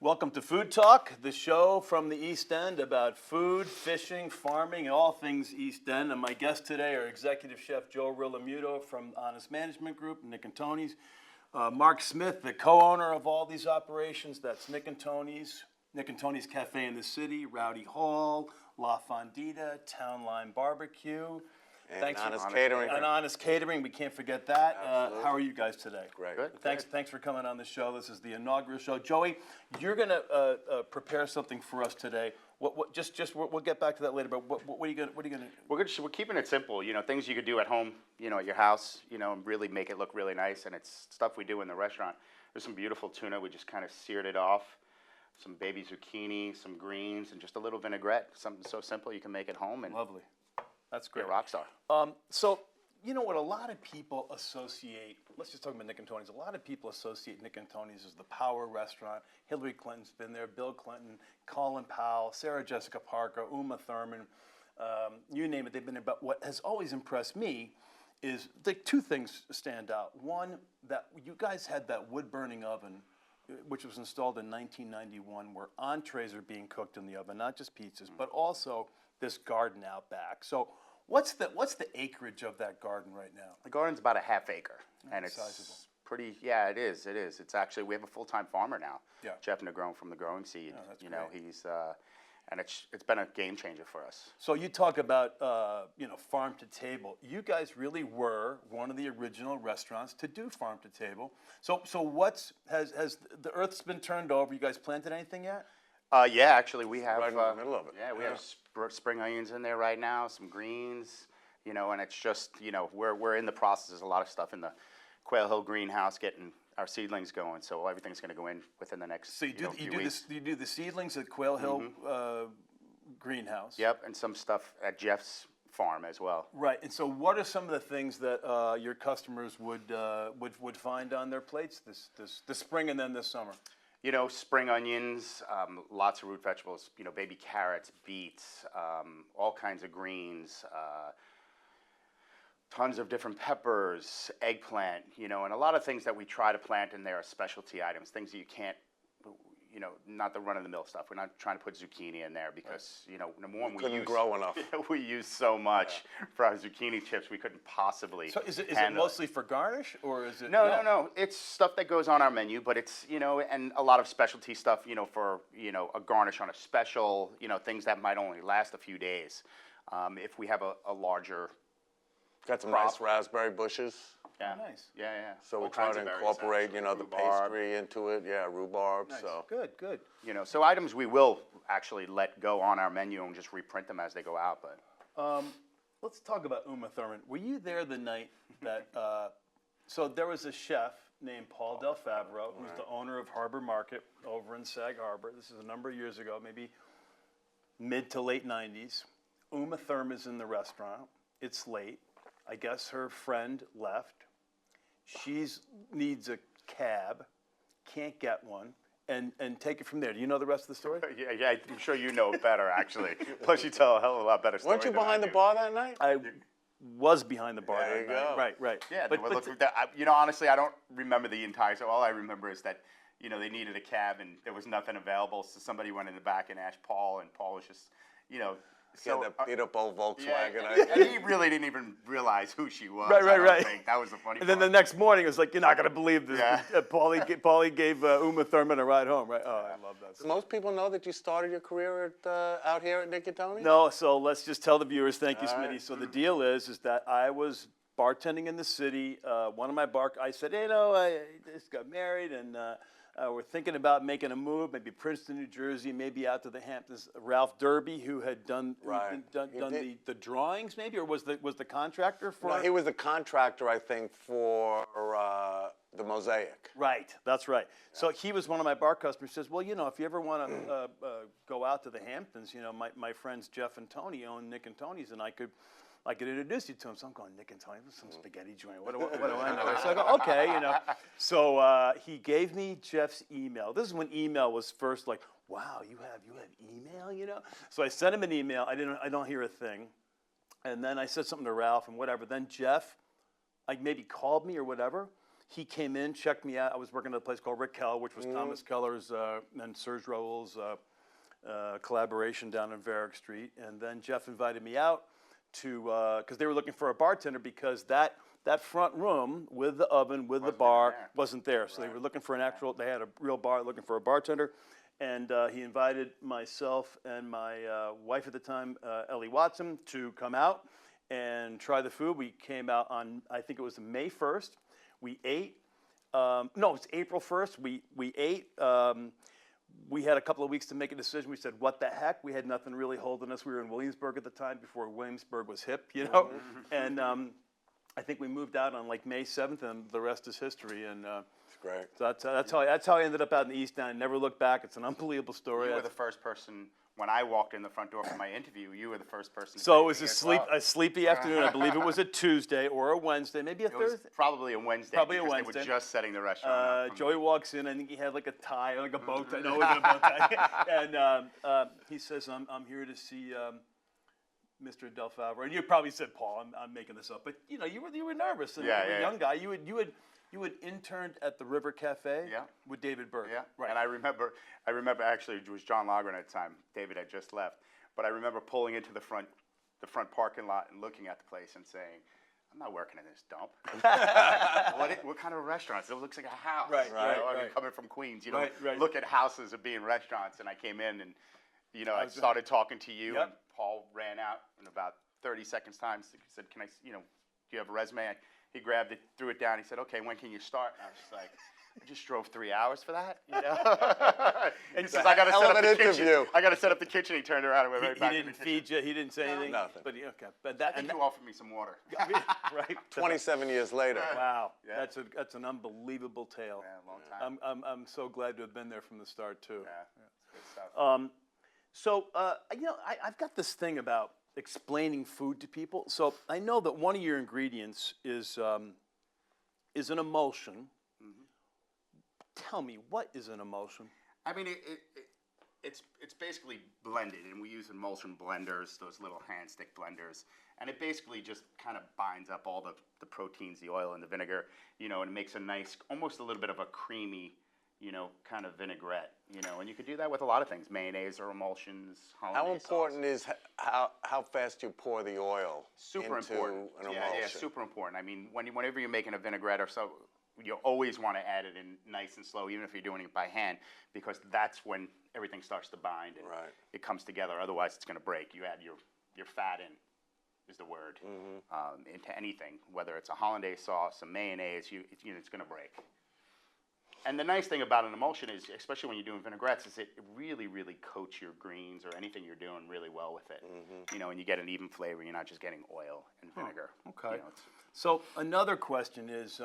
Welcome to Food Talk, the show from the East End about food, fishing, farming, and all things East End. And my guests today are Executive Chef Joe Realmuto from Honest Management Group, Nick and Tony's. Mark Smith, the co-owner of all these operations, that's Nick and Tony's Cafe in the City, Rowdy Hall, La Fondita, Town Line Barbecue. And Honest Catering. And Honest Catering, we can't forget that. How are you guys today? Great. Good. Thanks for coming on the show. This is the inaugural show. Joey, you're going to prepare something for us today. We'll get back to that later. But what are you going to? We're keeping it simple. You know, things you could do at home. You know, at your house. You know, and really make it look really nice. And it's stuff we do in the restaurant. There's some beautiful tuna. We just kind of seared it off. Some baby zucchini, some greens, and just a little vinaigrette. Something so simple you can make at home. And lovely. That's great. You're a rock star. So, you know what a lot of people associate, let's just talk about Nick and Tony's. A lot of people associate Nick and Tony's as the power restaurant. Hillary Clinton's been there, Bill Clinton, Colin Powell, Sarah Jessica Parker, Uma Thurman, you name it, they've been there. But what has always impressed me is the two things stand out. One, that you guys had that wood-burning oven, which was installed in 1991, where entrees are being cooked in the oven, not just pizzas, but also this garden out back. So what's the acreage of that garden right now? The garden's about a half acre, and it's sizable. pretty. Yeah, it is. It is. It's actually, we have a full-time farmer now. Yeah. Jeff Negron from the Growing Seed. Oh, that's you know, great. he's and it's been a game changer for us. So you talk about farm to table. You guys really were one of the original restaurants to do farm to table. So has the earth's been turned over? You guys planted anything yet? Yeah, actually, we have. Right in the middle of it. Yeah, we have spring onions in there right now, some greens, you know, and it's just, you know, we're in the process. There's a lot of stuff in the Quail Hill greenhouse getting our seedlings going, so everything's going to go in within the next. So you do the seedlings at Quail Hill greenhouse. Yep, and some stuff at Jeff's farm as well. Right, and so what are some of the things that your customers would find on their plates this spring and then this summer? You know, spring onions, lots of root vegetables, you know, baby carrots, beets, all kinds of greens, tons of different peppers, eggplant, you know, and a lot of things that we try to plant in there are specialty items, things that you can't, you know, not the run-of-the-mill stuff. We're not trying to put zucchini in there because, you know, number one, couldn't grow enough. We use so much for our zucchini chips, we couldn't possibly. So is it handle mostly for garnish, or is it? No. It's stuff that goes on our menu, but it's, you know, and a lot of specialty stuff, you know, for, you know, a garnish on a special, you know, things that might only last a few days. If we have a larger. Got some nice raspberry bushes. Yeah. Oh, nice. Yeah. So All we're trying kinds to of berries, incorporate, actually. you know, the Rhubarb. pastry into it. Yeah, rhubarb. Nice. So Good. You know, so items we will actually let go on our menu and just reprint them as they go out. But Let's talk about Uma Thurman. Were you there the night that? So there was a chef named Paul Del Favreau, who's the owner of Harbor Market over in Sag Harbor. This is a number of years ago, maybe mid to late 90s. Uma Thurman's in the restaurant. It's late. I guess her friend left. She needs a cab, can't get one, and take it from there. Do you know the rest of the story? yeah, I'm sure you know better, actually. Plus, you tell a hell of a lot better story. weren't you than I behind the do. bar that night? I was behind the bar. There that you night. go. Right. Yeah, but, you know, honestly, I don't remember the entire. So all I remember is that, you know, they needed a cab and there was nothing available. So somebody went in the back and asked Paul, and Paul was just, you know. So, Yeah, that beat up old Volkswagen. and he really didn't even realize who she was. Right. I don't think. That was the funny And then the part. next morning, it was like, you're not going to believe this. Yeah. Paulie gave Uma Thurman a ride home, right? Oh, I love that. Do most people know that you started your career at, out here at Nick and Tony? No, so let's just tell the viewers, thank you, All Smitty. right. So the deal is that I was bartending in the city. One of my I said, hey, I just got married, and we're thinking about making a move, maybe Princeton, New Jersey, maybe out to the Hamptons. Ralph Derby, who had done the drawings, maybe, or was the contractor for? No, he was the contractor, I think, for the Mosaic. Right, that's right. Yeah. So he was one of my bar customers. He says, well, you know, if you ever want to go out to the Hamptons, you know, my friends Jeff and Tony own Nick and Tony's, and I could introduce you to him. So I'm going, Nick and Tony, some spaghetti joint. What do I know? So I go, okay, you know. So he gave me Jeff's email. This is when email was first like, wow, you have email, you know? So I sent him an email. I don't hear a thing. And then I said something to Ralph and whatever. Then Jeff, maybe called me or whatever. he came in, checked me out. I was working at a place called Raquel, which was Thomas Keller's and Serge Raoul's collaboration down on Varick Street. And then Jeff invited me out to, because they were looking for a bartender, because that front room with the oven, with the bar, wasn't there. So they were looking for an actual, they had a real bar looking for a bartender. And he invited myself and my wife at the time, Ellie Watson, to come out and try the food. We came out on, I think it was May 1st. We ate. No, it was April 1st. We ate. We had a couple of weeks to make a decision. We said, what the heck? We had nothing really holding us. We were in Williamsburg at the time, before Williamsburg was hip, you know? And I think we moved out on like May 7th, and the rest is history. And Great. so that's how I ended up out in the East End. Never looked back. It's an unbelievable story. You were the first person, when I walked in the front door for my interview, you were the first person. So it was a sleepy afternoon. I believe it was a Tuesday or a Wednesday, maybe a It was Thursday. probably a Wednesday. Probably a because Wednesday. They were just setting the restaurant up. Joey walks in. I think he had like a tie, like a bow tie. No, it wasn't a bow tie. And he says, "I'm here to see Mr. Del Favre." And you probably said, "Paul, I'm making this up," but you know, you were nervous. And you were a young guy. You had interned at the River Cafe with David Berg. Yeah, Right. And I remember actually it was John Logren at the time. David had just left, but I remember pulling into the front parking lot and looking at the place and saying, "I'm not working in this dump." what kind of restaurants? It looks like a house. Right, You know, right, I mean, right. coming from Queens, you know, Right. look at houses as being restaurants. And I came in and, you know, I started talking to you, and Paul ran out in about 30 seconds time. He said, "Can I, you know, do you have a resume?" He grabbed it, threw it down. He said, "Okay, when can you start?" And I was just like, "I just drove 3 hours for that," you know. And he says, "I got to set up the kitchen. I got to set up the kitchen." He turned around and went right back. He didn't feed you. He didn't say anything. Nothing. But okay. But that I think you offered me some water. right. 27 years later. Wow. Yeah. That's an unbelievable tale. Yeah, long time. I'm so glad to have been there from the start too. Yeah, good stuff. So you know, I've got this thing about explaining food to people. So I know that one of your ingredients is an emulsion. Tell me, what is an emulsion? I mean, it's basically blended, and we use emulsion blenders, those little hand stick blenders, and it basically just kind of binds up all the proteins, the oil, and the vinegar, you know, and it makes a nice, almost a little bit of a creamy, you know, kind of vinaigrette, you know, and you could do that with a lot of things, mayonnaise or emulsions, hollandaise How important is how fast you pour the oil super into important. an emulsion? Yeah, super important. I mean, whenever you're making a vinaigrette or so, you always want to add it in nice and slow, even if you're doing it by hand, because that's when everything starts to bind and it comes together. Otherwise, it's going to break. You add your fat in, is the word, into anything, whether it's a hollandaise sauce, a mayonnaise, it's going to break. And the nice thing about an emulsion is, especially when you're doing vinaigrettes, is it really, really coats your greens or anything you're doing really well with it. You know, and you get an even flavor. You're not just getting oil and vinegar. Okay. You know, So another question is,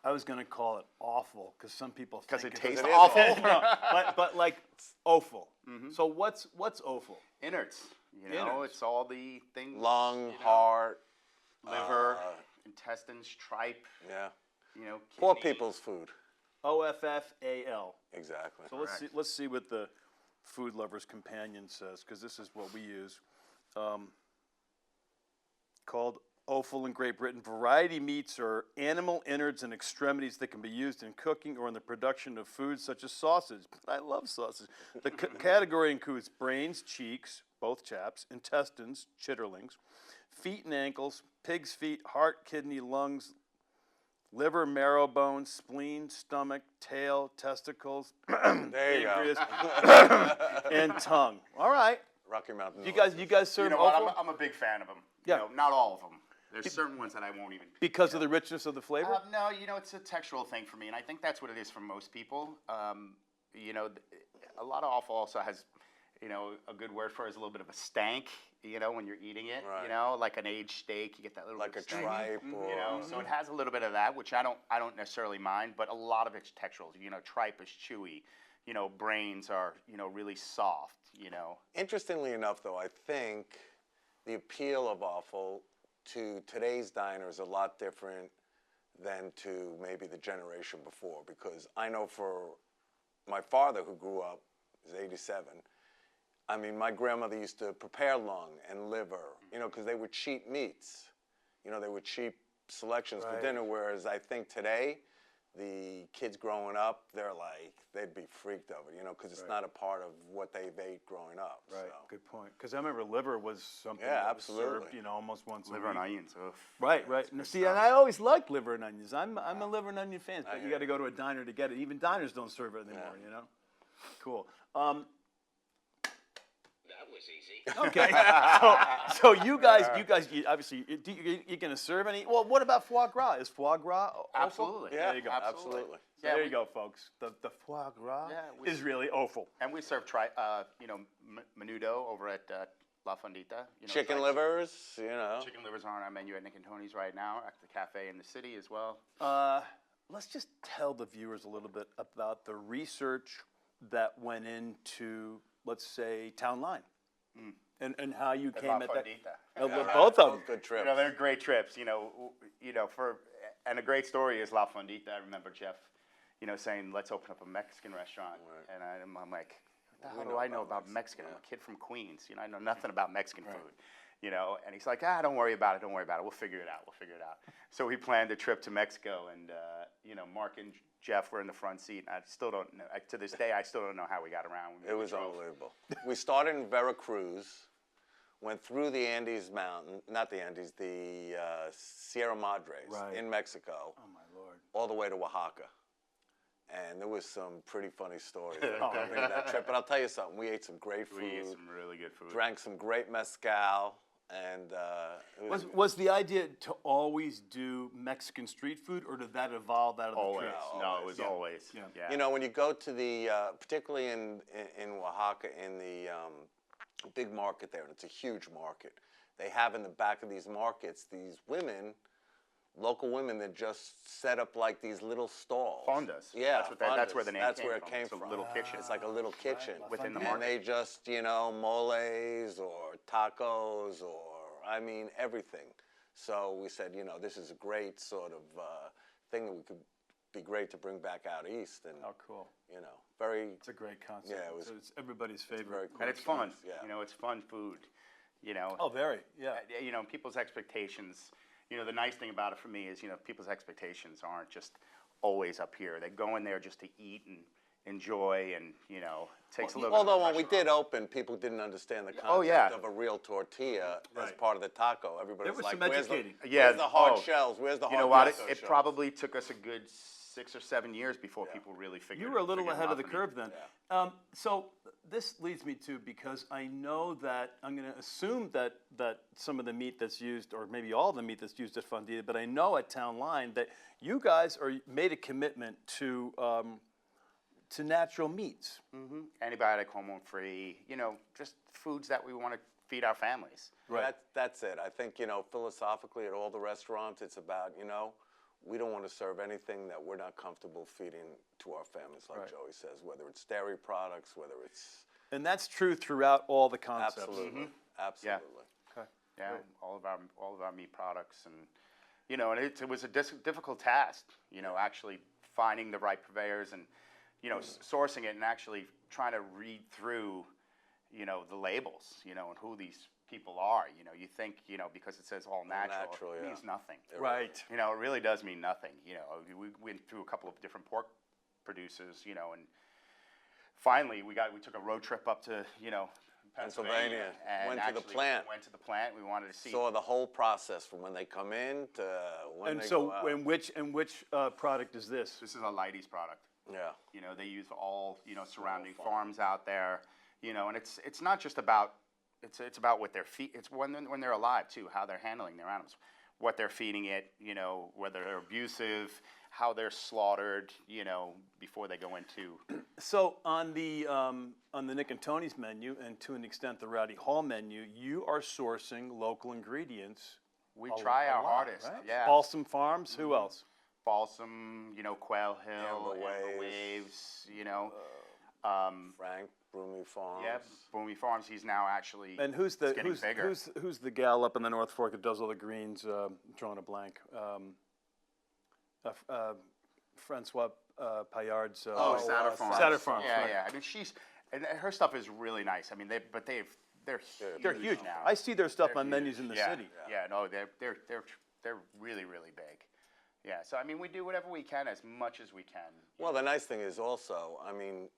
I was going to call it awful because some people think it tastes awful. No, but like offal. So what's offal? innards. You know, Innards. it's all the things. Lung, you know, heart, liver, intestines, tripe. yeah. You know, Poor kidney. people's food. OFFAL. Exactly. So let's see what the Food Lover's Companion says, because this is what we use. Called offal in Great Britain. Variety meats are animal innards and extremities that can be used in cooking or in the production of foods such as sausage. I love sausage. The category includes brains, cheeks, both chaps, intestines, chitterlings, feet and ankles, pig's feet, heart, kidney, lungs, liver, marrow, bones, spleen, stomach, tail, testicles, There you go. pancreas, and tongue. All right. Rocky Mountain. You guys serve You know what? offal? I'm a big fan of them. Yeah. You know, not all of them. There's certain ones that I won't even. Because of the richness of the flavor? No, you know, it's a textural thing for me, and I think that's what it is for most people. You know, a lot of offal also has, you know, a good word for it is a little bit of a stank. You know, when you're eating it, Right. you know, like an aged steak, you get that little Like bit a of stank. tripe or You know, so it has a little bit of that, which I don't necessarily mind, but a lot of it's textural. You know, tripe is chewy. You know, brains are, you know, really soft. You know. Interestingly enough, though, I think the appeal of offal to today's diner is a lot different than to maybe the generation before. Because I know for my father, who grew up, is 87, I mean, my grandmother used to prepare lung and liver, you know, because they were cheap meats. You know, they were cheap selections for Right. dinner. Whereas I think today, the kids growing up, they'd be freaked of it, because it's not a part of what they've ate growing up. Right. So. Good point. Because I remember liver was something Yeah, that was served, absolutely. almost once a Liver and week. onions. Ugh. Right, right. good See, stuff. and I always liked liver and onions. I'm a liver and onion fan, but you hear got to you. go to a diner to get it. Even diners don't serve it anymore. Yeah. Cool. That was easy. Okay. so you guys, obviously, you're going to serve any? Well, what about foie gras? Is foie gras offal? Absolutely. Yeah, There you go. absolutely. Yeah, there we- you go, folks. The foie gras Yeah, we- is really offal. And we serve menudo over at La Fondita. Chicken tri- livers, Chicken livers are on our menu at Nick and Tony's right now at the cafe in the city as well. Let's just tell the viewers a little bit about the research that went into, let's say, Town Line, and how you At came La at that. Fondita. Well, both of them. Good trips. They're great trips. And a great story is La Fondita. I remember Jeff, saying, "Let's open up a Mexican restaurant," Right. and I'm like, "What the hell know do I know about about Mexican? Mexican, I'm a kid from Queens. I know nothing about Mexican food." And he's like, "Don't worry about it. Don't worry about it. We'll figure it out. We'll figure it out." So we planned a trip to Mexico, and Mark and Jeff were in the front seat. And I still don't know. To this day, I still don't know how we got around. It was unbelievable. We started in Veracruz, went through the Andes Mountain, not the Andes, the Sierra Madres Right. in Mexico, Oh my lord. all the way to Oaxaca. And there was some pretty funny stories that accompanied that trip. But I'll tell you something, we ate some great food, We ate some really good food. drank some great mezcal, and it Was the idea to always do Mexican street food, or did that evolve out of the Always. trip? No, it was Yeah. always. Yeah. Yeah. when you go to the, particularly in Oaxaca, in the big market there, and it's a huge market, they have in the back of these markets these women, local women that just set up like these little stalls. Fondas. Yeah, That's where the fondas. name That's came where it from. came It's from. a little kitchen. It's like a little kitchen Right, within the Fondita. and they just, moles or tacos or, everything. So we said, this is a great sort of thing that we could be great to bring back out east. And, Oh, cool. very, It's a great concept. Yeah, it was- It's everybody's favorite. very cool. And it's fun. Yeah. It's fun food. Oh, very. Yeah. People's expectations. The nice thing about it for me is, people's expectations aren't just always up here. They go in there just to eat and enjoy, and takes a little. Although bit when of we pressure did open, people didn't understand the concept Oh, yeah. of a real tortilla as Right. part of the taco. Everybody There was was like, some "Where's the, educating. Yeah, where's the hard oh. shells? Where's the off. hard You know what? queso It shells?" probably took us a good 6 or 7 years before people really figured. You were a little figured ahead of the La curve Fondita. then. So this leads me to, because I know that I'm going to assume that some of the meat that's used, or maybe all the meat that's used at Fondita, but I know at Town Line that you guys made a commitment to natural meats. Antibiotic, hormone free. Just foods that we want to feed our families. Right. That's it. I think, philosophically at all the restaurants, it's about, we don't want to serve anything that we're not comfortable feeding to our families, like Right. Joey says, whether it's dairy products, whether it's... And that's true throughout all the concepts. Absolutely. Absolutely. Yeah, all of our meat products, and and it was a difficult task. Actually finding the right purveyors and sourcing it and actually trying to read through the labels, and who these people are. You think because it says all natural, natural, it yeah. means nothing. Right. It really does mean nothing. We went through a couple of different pork producers, and finally we took a road trip up to Pennsylvania. and Went to the actually plant. Went to the plant. We wanted to see. Saw the whole process from when they come in to when And they so, go out. which product is this? This is a Leidy's product. Yeah. They use all surrounding farms out there. And it's not just about it's about what they're it's when they're alive too, how they're handling their animals, what they're feeding it, whether they're abusive, how they're slaughtered, before they go into. So on the Nick and Tony's menu, and to an extent the Rowdy Hall menu, you are sourcing local ingredients. We try a our lot, hardest. right? Yeah. Balsam Farms. Who else? Balsam, Quail Hill, Amber Amber Waves. Waves, Frank Broomy Farms. yeah, Boomy Farms. He's now actually And who's getting bigger. who's the gal up in the North Fork that does all the greens? Drawing a blank. Francois Payard's. Satter Farms. Satter Farms, Yeah, right. yeah. I mean, and her stuff is really nice. I mean, they're They're huge. now. I see their stuff They're on menus in the yeah, city. Yeah, no, they're they're really, really big. Yeah, so I mean, we do whatever we can, as much as we can. Well, the nice thing is also, I mean,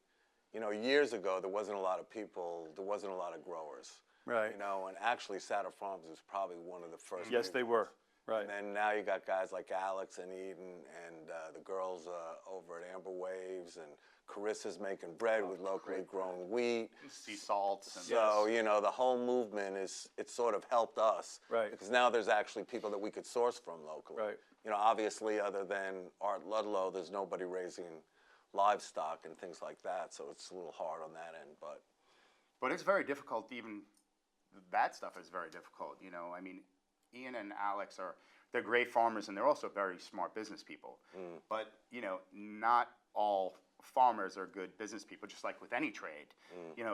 years ago there wasn't a lot of people, there wasn't a lot of growers. Right. And actually Saddle Farms was probably one of the first. Yes, they were. Right. And then now you got guys like Alex and Eden and the girls over at Amber Waves, and Carissa's making bread with locally grown wheat. Sea salts. And So, the whole movement it's sort of helped us. Right. Because now there's actually people that we could source from locally. Right. Obviously other than Art Ludlow, there's nobody raising livestock and things like that. So it's a little hard on that end, But it's very difficult. Even that stuff is very difficult. I mean, Ian and Alex they're great farmers, and they're also very smart business people. But not all farmers are good business people, just like with any trade.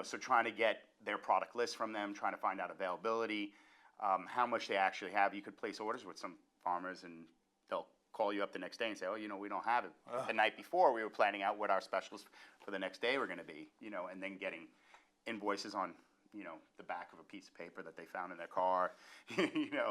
So trying to get their product list from them, trying to find out availability, how much they actually have. You could place orders with some farmers, and they'll call you up the next day and say, oh, we don't have it. The night before, we were planning out what our specials for the next day were going to be, and then getting invoices on, the back of a piece of paper that they found in their car,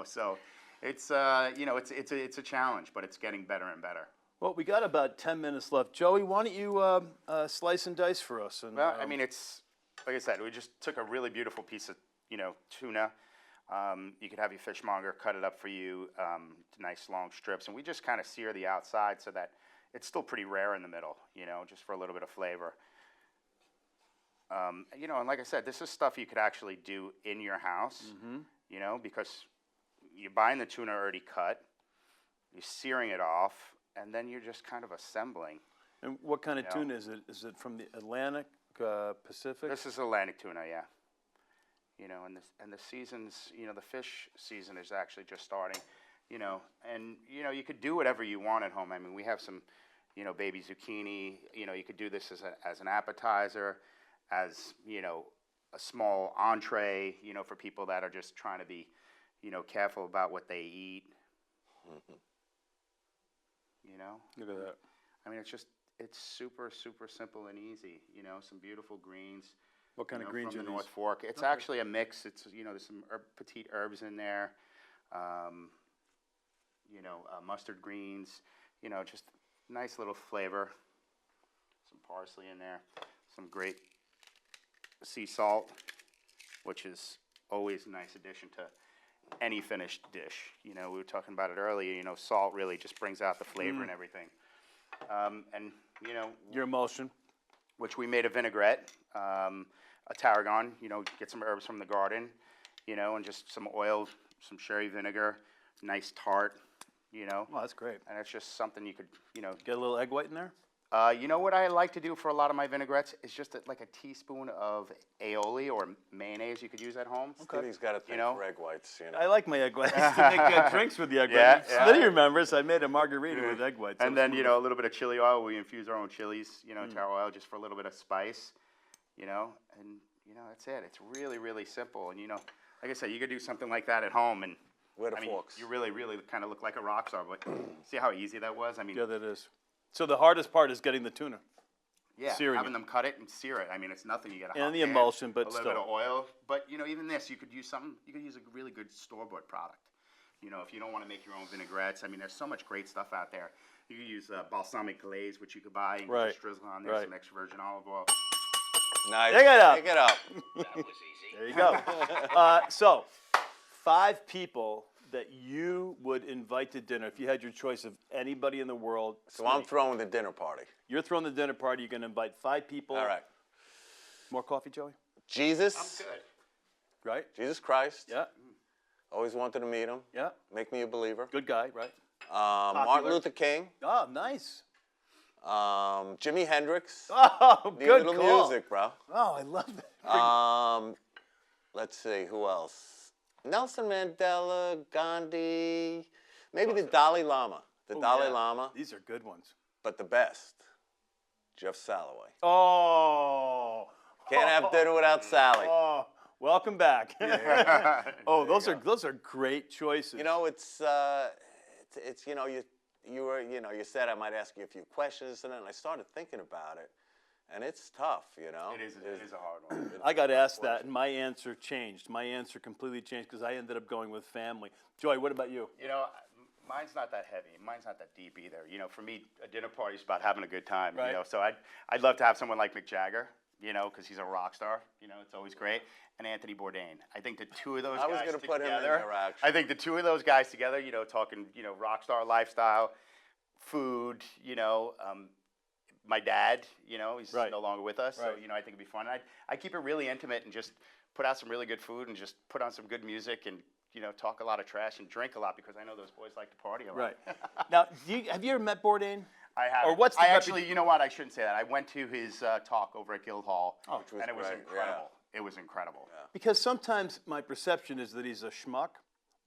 so it's, it's a challenge, but it's getting better and better. Well, we got about 10 minutes left. Joey, why don't you slice and dice for us? And, Well, I mean, it's, like I said, we just took a really beautiful piece of, tuna. You could have your fishmonger cut it up for you, to nice long strips, and we just kind of sear the outside so that it's still pretty rare in the middle, just for a little bit of flavor. And like I said, this is stuff you could actually do in your house, because you're buying the tuna already cut, you're searing it off, and then you're just kind of assembling. And what kind of tuna is it? Is it from the Atlantic, Pacific? This is Atlantic tuna, yeah. And the seasons, the fish season is actually just starting, and you could do whatever you want at home. I mean, we have some, baby zucchini. You could do this as an appetizer, as a small entree, for people that are just trying to be, careful about what they eat. Look at that. I mean, it's super, super simple and easy. Some beautiful greens. What kind of greens from are the these? North Fork? It's actually a mix. It's there's some petite herbs in there. Mustard greens. Just nice little flavor. Some parsley in there. Some great sea salt, which is always a nice addition to any finished dish. We were talking about it earlier. Salt really just brings out the flavor and everything. And Your emulsion. which we made a vinaigrette, a tarragon. Get some herbs from the garden, and just some oil, some sherry vinegar, nice tart. Oh, that's great. And it's just something you could, Get a little egg white in there? What I like to do for a lot of my vinaigrettes is just like a teaspoon of aioli or mayonnaise you could use at home. Stevie's got a thing for egg whites, I like my egg whites. To make drinks with the egg whites. Smitty remembers I made a margarita with egg whites. And then, a little bit of chili oil. We infuse our own chilies, tar oil, just for a little bit of spice, and, that's it. It's really, really simple. And, like I said, you could do something like that at home. And Where the forks? you really, really kind of look like a rock star. But see how easy that was? I mean, Yeah, that is. So the hardest part is getting the tuna. Searing having it. them cut it and sear it. I mean, it's nothing. You got to And the emulsion, but a little bit of oil. But even this, you could use something. You could use a really good store-bought product. If you don't want to make your own vinaigrettes. I mean, there's so much great stuff out there. You could use balsamic glaze, which you could buy and just drizzle on there some extra virgin olive oil. Nice. Pick it up. Pick it up. That was easy. There you go. So, 5 people that you would invite to dinner if you had your choice of anybody in the world. So I'm throwing the dinner party. You're throwing the dinner party. You're going to invite 5 people. All right. More coffee, Joey? Jesus. I'm good. Right? Jesus Christ. Yeah. Always wanted to meet him. Yeah. Make me a believer. Good guy, right? Martin Luther King. Oh, nice. Jimi Hendrix. Oh, Need good a little call. music, bro. Oh, I love that. Let's see, who else? Nelson Mandela, Gandhi, maybe the Dalai Lama. The Dalai Lama, These are good ones. but the best, Jeff Salloway. Oh. Can't have dinner without Sally. Oh, welcome back. Oh, those are great choices. It's you said I might ask you a few questions, and then I started thinking about it, and it's tough, It is a hard one. I got asked that, and my answer changed. My answer completely changed because I ended up going with family. Joy, what about you? Mine's not that heavy. Mine's not that deep either. You know, for me, a dinner party is about having a good time. Right. You know, so I'd love to have someone like Mick Jagger. You know, because he's a rock star. You know, it's always great. And Anthony Bourdain. I think the two of those I was guys gonna put him in together. there, actually. I think the two of those guys together. You know, talking rock star lifestyle, food. You know, my dad. You know, he's Right. no longer with us. So Right. I think it'd be fun. I keep it really intimate and just put out some really good food and just put on some good music and talk a lot of trash and drink a lot because I know those boys like to party a lot. Right. Now, have you ever met Bourdain? I have. Or what's the I actually, you know what? I shouldn't say that. I went to his talk over at Guildhall, Which was and it was great, incredible. It was incredible. Yeah. Because sometimes my perception is that he's a schmuck,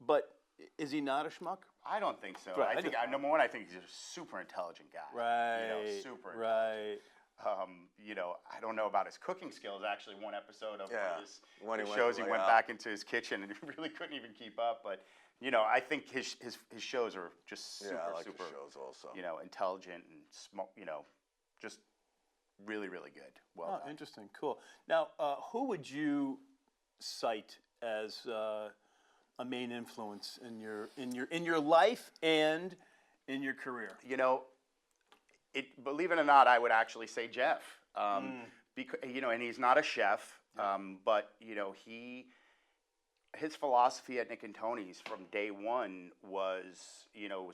but is he not a schmuck? I don't think so. Right, I think number one, I think he's a super intelligent guy. Right. Super. Right. I don't know about his cooking skills. Actually, one episode of his When he went shows, way he went up. back into his kitchen and he really couldn't even keep up. But I think his shows are just super, I like super, his shows also. intelligent and smart. Just really, really good. Well done. Interesting. Cool. Now, who would you cite as a main influence in your life and in your career? Believe it or not, I would actually say Jeff. Because, and he's not a chef, but his philosophy at Nick and Tony's from day one was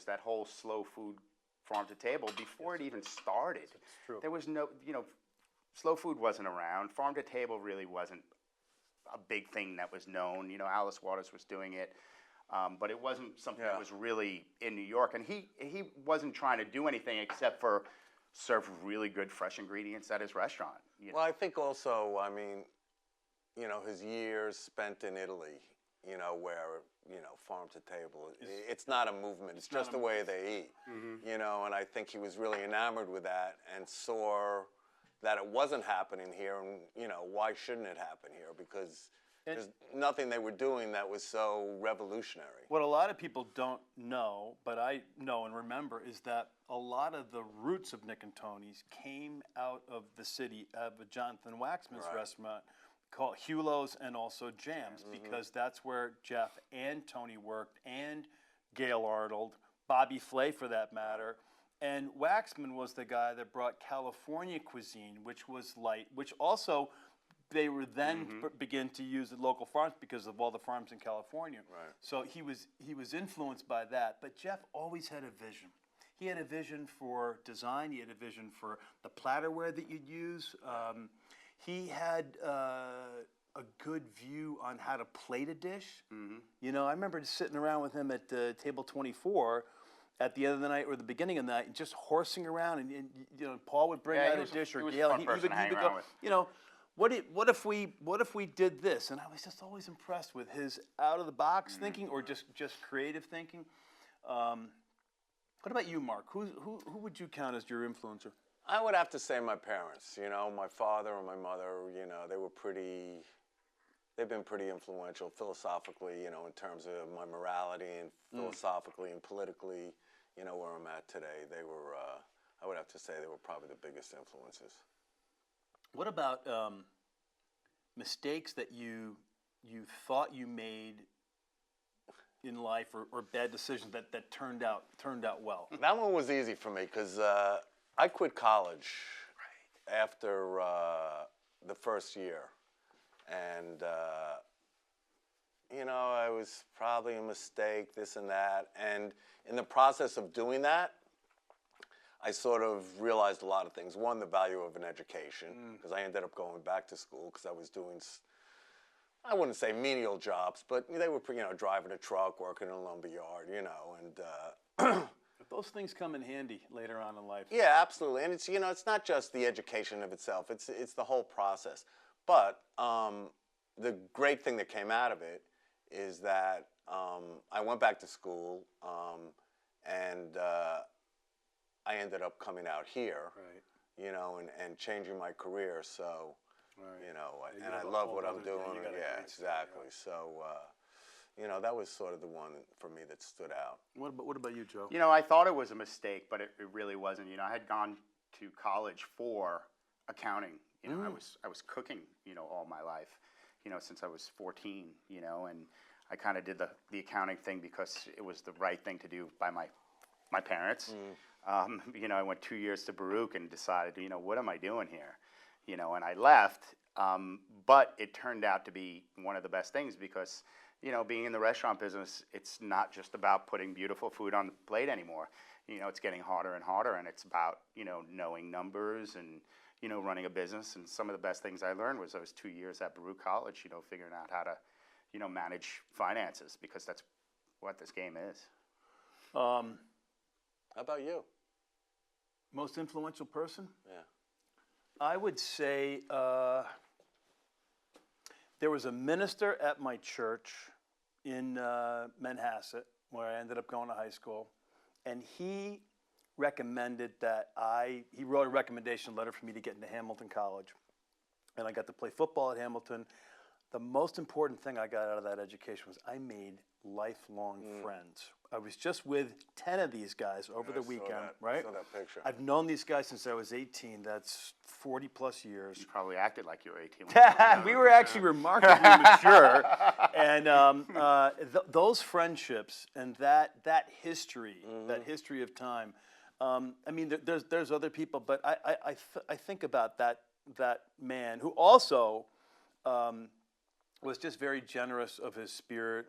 that whole slow food farm to table before it even started. It's true. There was no, slow food wasn't around. Farm to table really wasn't a big thing that was known. Alice Waters was doing it. But it wasn't something that was really in New York. And he wasn't trying to do anything except for serve really good fresh ingredients at his restaurant. Well, I think also, his years spent in Italy, where, farm to table, it's not a movement. It's just the way they eat, and I think he was really enamored with that and saw that it wasn't happening here. And, why shouldn't it happen here? Because there's nothing they were doing that was so revolutionary. What a lot of people don't know, but I know and remember, is that a lot of the roots of Nick and Tony's came out of the city of Jonathan Waxman's restaurant called Hulo's and also Jams, because that's where Jeff and Tony worked, and Gail Arnold, Bobby Flay for that matter. And Waxman was the guy that brought California cuisine, which was light, which also they were then begin to use the local farms because of all the farms in California. Right. So he was influenced by that. But Jeff always had a vision. He had a vision for design. He had a vision for the platterware that you'd use. He had a good view on how to plate a dish. I remember just sitting around with him at table 24 at the end of the night or the beginning of the night, just horsing around, and Paul would bring out a dish, or Gail, he would go, what if we did this? And I was just always impressed with his out of the box thinking, or just creative thinking. What about you, Mark? Who would you count as your influencer? I would have to say my parents. My father and my mother. They've been pretty influential philosophically. In terms of my morality and philosophically and politically. Where I'm at today. They were. I would have to say they were probably the biggest influences. What about mistakes that you thought you made in life, or bad decisions that turned out well? That one was easy for me because I quit college after the first year, and it was probably a mistake, this and that, and in the process of doing that, I sort of realized a lot of things. One, the value of an education, because I ended up going back to school because I was doing, I wouldn't say menial jobs, but they were, driving a truck, working in a lumber yard, and But those things come in handy later on in life. yeah, absolutely. And it's, it's not just the education of itself, it's the whole process. But the great thing that came out of it is that I went back to school, and I ended up coming out here, and changing my career. So, and I love what I'm doing. Yeah, exactly. So, that was sort of the one for me that stood out. What about you, Joe? I thought it was a mistake, but it really wasn't. I had gone to college for accounting. I was cooking, all my life, since I was 14, and I kind of did the accounting thing because it was the right thing to do by my parents. You know, I went 2 years to Baruch and decided, you know, what am I doing here? You know, and I left, but it turned out to be one of the best things because, you know, being in the restaurant business, it's not just about putting beautiful food on the plate anymore. You know, it's getting harder and harder, and it's about, you know, knowing numbers and, you know, running a business. And some of the best things I learned was those 2 years at Baruch College, you know, figuring out how to, you know, manage finances, because that's what this game is. How about you? Most influential person? Yeah. I would say there was a minister at my church in Manhasset, where I ended up going to high school, and he recommended that he wrote a recommendation letter for me to get into Hamilton College, and I got to play football at Hamilton. The most important thing I got out of that education was I made lifelong friends. I was just with 10 of these guys over the weekend, right? I saw that picture. I've known these guys since I was 18. That's 40 plus years. You probably acted like you were 18. We were actually remarkably mature. And those friendships and that history, that history of time, I mean, there's other people, but I think about that man who also was just very generous of his spirit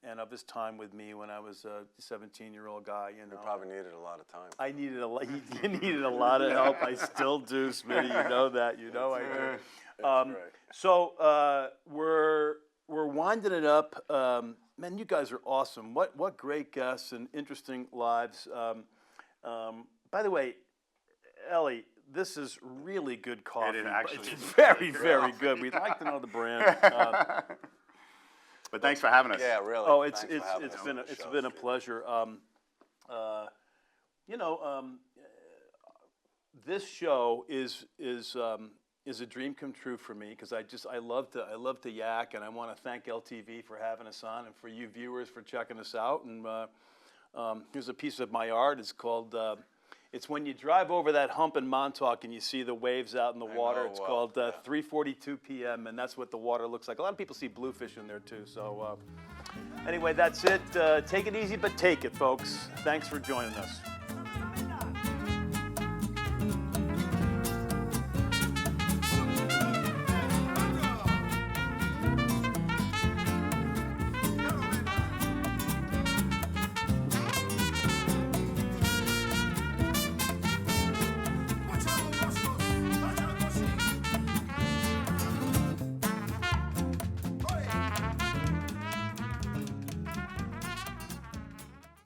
and of his time with me when I was a 17-year-old guy. You know, You probably needed a lot of time. I needed a lot. He needed a lot of help. I still do, Smitty. You know that. You know I do. That's right. So we're winding it up. Man, you guys are awesome. What great guests and interesting lives. By the way, Ellie, this is really good coffee. It actually it's is very, very good. We'd like to know the brand. But thanks for having us. Yeah, really. Oh, Thanks for having us on the it's show, been a Steve. pleasure. You know, this show is a dream come true for me because I love to yak, and I want to thank LTV for having us on, and for you viewers for checking us out. And here's a piece of my art. It's called. It's when you drive over that hump in Montauk and you see the waves out in the water. know, It's well, called yeah. 3:42 p.m. and that's what the water looks like. A lot of people see bluefish in there too. So anyway, that's it. Take it easy, but take it, folks. Thanks for joining us.